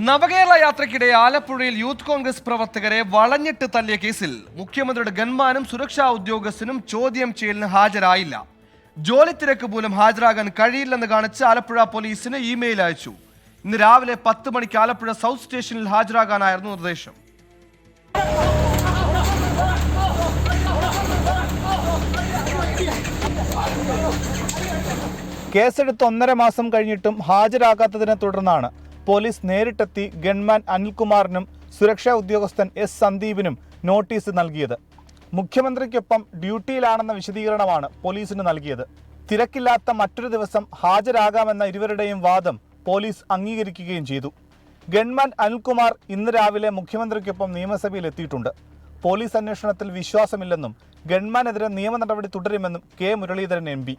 നവകേരള യാത്രയ്ക്കിടെ ആലപ്പുഴയിൽ യൂത്ത് കോൺഗ്രസ് പ്രവർത്തകരെ വളഞ്ഞിട്ട് തല്ലിയ കേസിൽ മുഖ്യമന്ത്രിയുടെ ഗൺമാനും സുരക്ഷാ ഉദ്യോഗസ്ഥനും ചോദ്യം ചെയ്യലിന് ഹാജരായില്ല. ജോലി തിരക്ക് മൂലം ഹാജരാകാൻ കഴിയില്ലെന്ന് കാണിച്ച് ആലപ്പുഴ പോലീസിന് ഇമെയിൽ അയച്ചു. ഇന്ന് രാവിലെ 10 മണിക്ക് ആലപ്പുഴ സൗത്ത് സ്റ്റേഷനിൽ ഹാജരാകാനായിരുന്നു നിർദ്ദേശം. കേസെടുത്ത് 1.5 മാസം കഴിഞ്ഞിട്ടും ഹാജരാകാത്തതിനെ തുടർന്നാണ് പോലീസ് നേരിട്ടെത്തി ഗൺമാൻ അനിൽകുമാറിനും സുരക്ഷാ ഉദ്യോഗസ്ഥൻ എസ് സന്ദീപിനും നോട്ടീസ് നൽകിയത്. മുഖ്യമന്ത്രിക്കൊപ്പം ഡ്യൂട്ടിയിലാണെന്ന വിശദീകരണമാണ് പോലീസിന് നൽകിയത്. തിരക്കില്ലാത്ത മറ്റൊരു ദിവസം ഹാജരാകാമെന്ന ഇരുവരുടെയും വാദം പോലീസ് അംഗീകരിക്കുകയും ചെയ്തു. ഗൺമാൻ അനിൽകുമാർ ഇന്ന് രാവിലെ മുഖ്യമന്ത്രിക്കൊപ്പം നിയമസഭയിൽ എത്തിയിട്ടുണ്ട്. പോലീസ് അന്വേഷണത്തിൽ വിശ്വാസമില്ലെന്നും ഗൺമാനെതിരെ നിയമ നടപടി തുടരുമെന്നും കെ മുരളീധരൻ MP.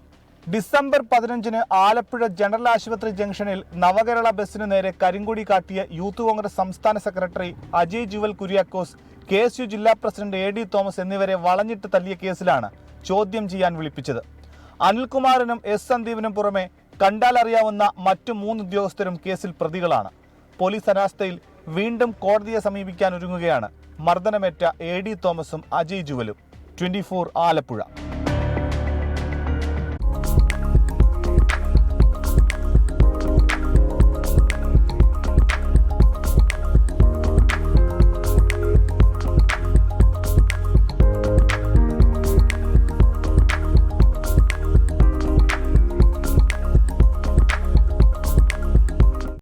ഡിസംബർ 15-ന് ആലപ്പുഴ ജനറൽ ആശുപത്രി ജംഗ്ഷനിൽ നവകേരള ബസ്സിനു നേരെ കരിങ്കൊടി കാട്ടിയ യൂത്ത് കോൺഗ്രസ് സംസ്ഥാന സെക്രട്ടറി അജയ് ജുവൽ കുര്യാക്കോസ്, KSU ജില്ലാ പ്രസിഡന്റ് AD തോമസ് എന്നിവരെ വളഞ്ഞിട്ട് തല്ലിയ കേസിലാണ് ചോദ്യം ചെയ്യാൻ വിളിപ്പിച്ചത്. അനിൽകുമാറിനും എസ് സന്ദീപിനും പുറമെ കണ്ടാലറിയാവുന്ന മറ്റു 3 ഉദ്യോഗസ്ഥരും കേസിൽ പ്രതികളാണ്. പോലീസ് അനാസ്ഥയിൽ വീണ്ടും കോടതിയെ സമീപിക്കാൻ ഒരുങ്ങുകയാണ് മർദ്ദനമേറ്റ AD തോമസും അജയ് ജുവലും. 24 ആലപ്പുഴ.